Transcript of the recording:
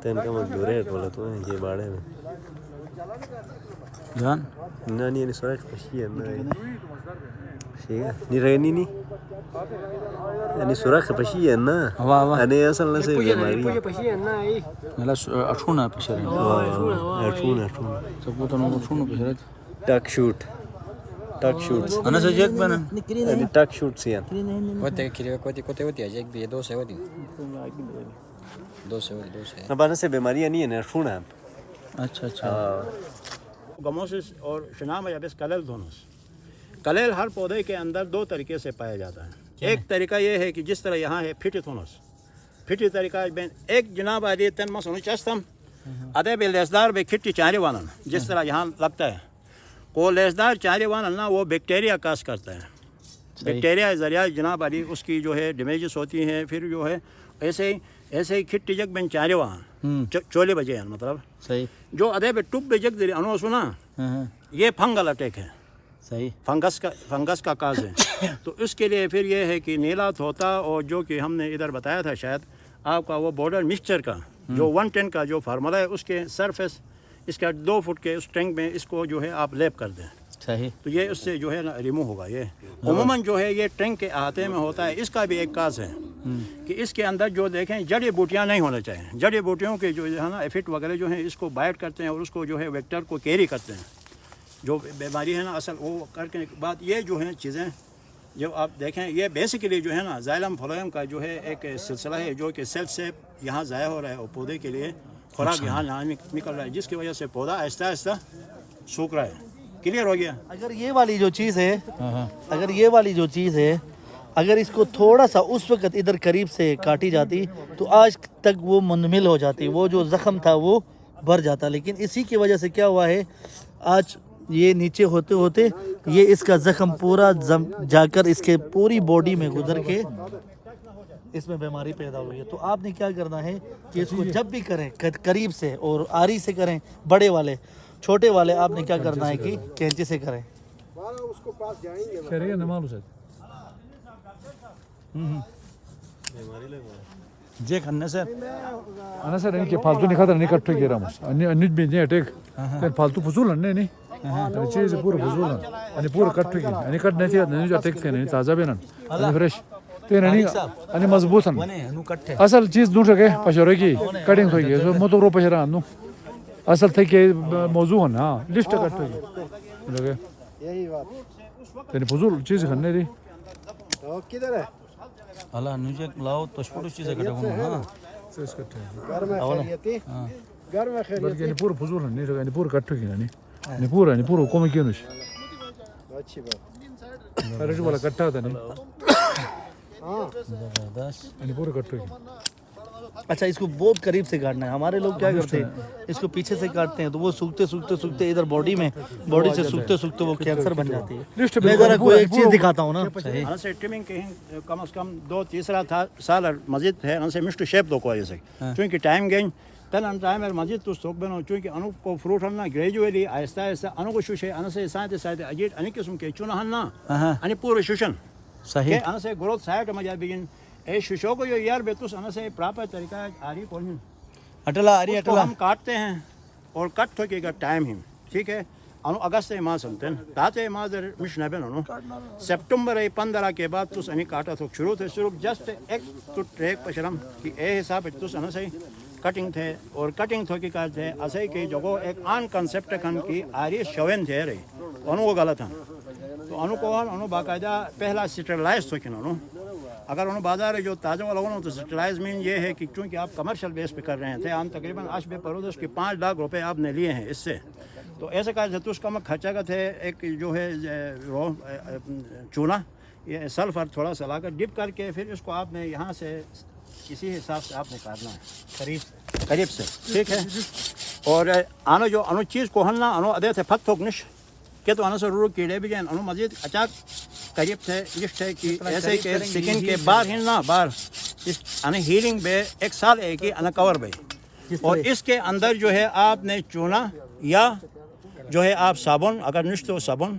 تین کا مزدور بولا تو یہ باڑے میں جان نانی نے سورج خوشی ہے نی رینی نی یعنی سوراخ پشی ہے نا انے اصل نہ سے بیماری پشی ہے نا ای نلا اٹھونا پشر اٹھون سبوت نو اٹھونا پشر ٹک شوٹ انا سجek بنا یعنی ٹک شوٹ سی کوتے کیلے کوتے ہوتی ہے ایک بھی دو سے ہوتی دو سے نہ بنا سے بیماری نہیں ہے نا اٹھون ہے اچھا اچھا گموسس اور شنام یابس کلیل دونس کلیل ہر پودے کے اندر دو طریقے سے پایا جاتا ہے ایک طریقہ یہ ہے کہ جس طرح یہاں ہے پھٹی تھونس پھٹی طریقہ بین ایک جناب علی تن مسونو چستم ادے بے لیسدار بے کھٹی چارے وانن جس طرح یہاں لگتا ہے کو لیسدار چارے وانن نا وہ بیکٹیریا کاز کرتا ہے بیکٹیریا ذریعہ جناب علی اس کی جو ہے ڈیمیجز ہوتی ہیں پھر جو ہے ایسے ہی کھٹی جگ بین چارے وہاں چولے بجے ہیں مطلب صحیح جو ادے بے ٹوب بے جگ ذریعہ انہوں سنا یہ فنگل اٹیک ہے صحیح فنگس کا کاز ہے تو اس کے لیے پھر یہ ہے کہ نیلا ہوتا اور جو کہ ہم نے ادھر بتایا تھا شاید آپ کا وہ بارڈر مکسچر کا جو 110 کا جو فارمولا ہے اس کے سرفیس اس کا 2 فٹ کے اس ٹینک میں اس کو جو ہے آپ لیپ کر دیں صحیح تو یہ اس سے جو ہے نا ریمو ہوگا یہ عموماً جو ہے یہ ٹینک کے احاطے میں ہوتا ہے اس کا بھی ایک کاز ہے کہ اس کے اندر جو دیکھیں جڑی بوٹیاں نہیں ہونا چاہیے جڑی بوٹیوں کے جو ہے نا ایفٹ وغیرہ جو ہیں اس کو بائٹ کرتے ہیں اور اس کو جو ہے ویکٹر کو کیری کرتے ہیں جو بیماری ہے نا اصل وہ کرنے کے بعد یہ جو ہیں چیزیں جو آپ دیکھیں یہ بیسیکلی جو ہے نا زائلم فلوئم کا جو ہے ایک سلسلہ ہے جو کہ سیلف سے یہاں ضائع ہو رہا ہے اور پودے کے لیے خوراک یہاں نکل رہا ہے جس کی وجہ سے پودا آہستہ آہستہ سوکھ رہا ہے کلیئر ہو گیا اگر یہ والی جو چیز ہے اگر اس کو تھوڑا سا اس وقت ادھر قریب سے کاٹی جاتی تو آج تک وہ منمل ہو جاتی وہ جو زخم تھا وہ بھر جاتا لیکن اسی کی وجہ سے کیا ہوا ہے آج یہ نیچے ہوتے ہوتے یہ اس کا زخم پورا جا کر اس کے پوری باڈی میں گزر کے اس میں بیماری پیدا ہوئی ہے تو آپ نے کیا کرنا ہے کہ اس کو جب بھی کریں قریب سے اور آری سے کریں بڑے والے چھوٹے والے آپ نے کیا کرنا ہے کہ کینچی سے کریں جے کھنے سے انا سر ان کے فالتو نہیں کھاتا نہیں کٹھے گیرا مس ان بھی نہیں اٹیک فالتو فضول نہیں نہیں چیز پورا فضول ان پورا کٹھے گی ان کٹنے سے نہیں اٹیک سے نہیں تازہ بھی نہیں فریش تے نہیں ان مضبوط اصل چیز نو سکے پشورے کی کٹنگ ہوئی ہے سو موتو رو پشرا نو اصل تھے کہ موضوع ہے نا لسٹ کٹھے گی لگے یہی بات تے فضول چیز کھنے دی تو کدھر ہے اللہ نوجے لاؤ تو چھوٹی چیزیں کٹے ہاں اس کٹھے گھر میں خیریتی گھر میں بلکہ ان پورا فضول نہیں لگے ان پورا کٹھے گی نہیں پورا کوم کیوں نہیں اچھی بات ارے جو والا کٹھا تھا نہیں ہاں زبردست ان پورا کٹھے گی اچھا اس کو بہت قریب سے کاٹنا ہے ہمارے لوگ کیا کرتے ہیں اس کو پیچھے سے کاٹتے ہیں تو وہ سوکھتے ادھر باڈی سے سوکھتے وہ کینسر بن جاتی ہے میں ذرا کوئی ایک چیز دکھاتا ہوں نا ان سے ٹرمنگ کہیں کم از کم 2-3 سال مزید ہے ان سے مشت شیپ دو کو جیسے چونکہ ٹائم گین تن ان ٹائم مزید تو سوک بنو چونکہ انو کو فروٹ ہننا گریجویلی آہستہ آہستہ انو کو شوشے ان سے سائتے اجیٹ ان قسم کے چونا ہننا ان پورے شوشن صحیح ان سے گروتھ سائٹ مجا بگن اے شوشو کو جو یار بیتوس ان سے پراپر طریقہ آری کون اٹلا آری اٹلا ہم کاٹتے ہیں اور کٹ ہو کے گا ٹائم ہی ٹھیک ہے انو اگست ماہ سنتن تاتے ماہ در مش نبن انو سپٹمبر 15 کے بعد توس انہی کاٹا تو شروع تھے صرف جسٹ ایک تو ٹریک پشرم کہ اے حساب توس انہ سے کٹنگ تھے اور کٹنگ تھو کی کار تھے اسے کہ جو ایک آن کنسپٹ کن کی آری شوین تھے رہی انو وہ غلط ہیں تو انو کو انو باقاعدہ پہلا سٹرلائز تھو کن انو اگر انہوں بازار جو تازہ والا ہونا تو سٹرلائز مین یہ ہے کہ چونکہ آپ کمرشل بیس پہ کر رہے تھے ہم تقریباً اشبہ پرودش کے 5 لاکھ روپے آپ نے لیے ہیں اس سے تو ایسے کہا تو اس کا خرچہ کا تھے ایک جو ہے چونا یہ سلفر تھوڑا سا لا کر ڈپ کر کے پھر اس کو آپ نے یہاں سے اسی حساب سے آپ نے کاٹنا ہے قریب سے ٹھیک ہے اور آنو جو انو چیز کو ہننا انو ادے تھے پھک تھوک نش کہ تو انو سے رو کیڑے بھی جائیں انو مزید اچاک قریب تھے لسٹ ہے کہ ایسے کہ سکن کے باہر ہننا باہر انہیں ہیلنگ بے 1 سال ہے کہ انہیں کور بے اور اس کے اندر جو ہے آپ نے چونا یا جو ہے آپ صابن اگر نشت ہو صابن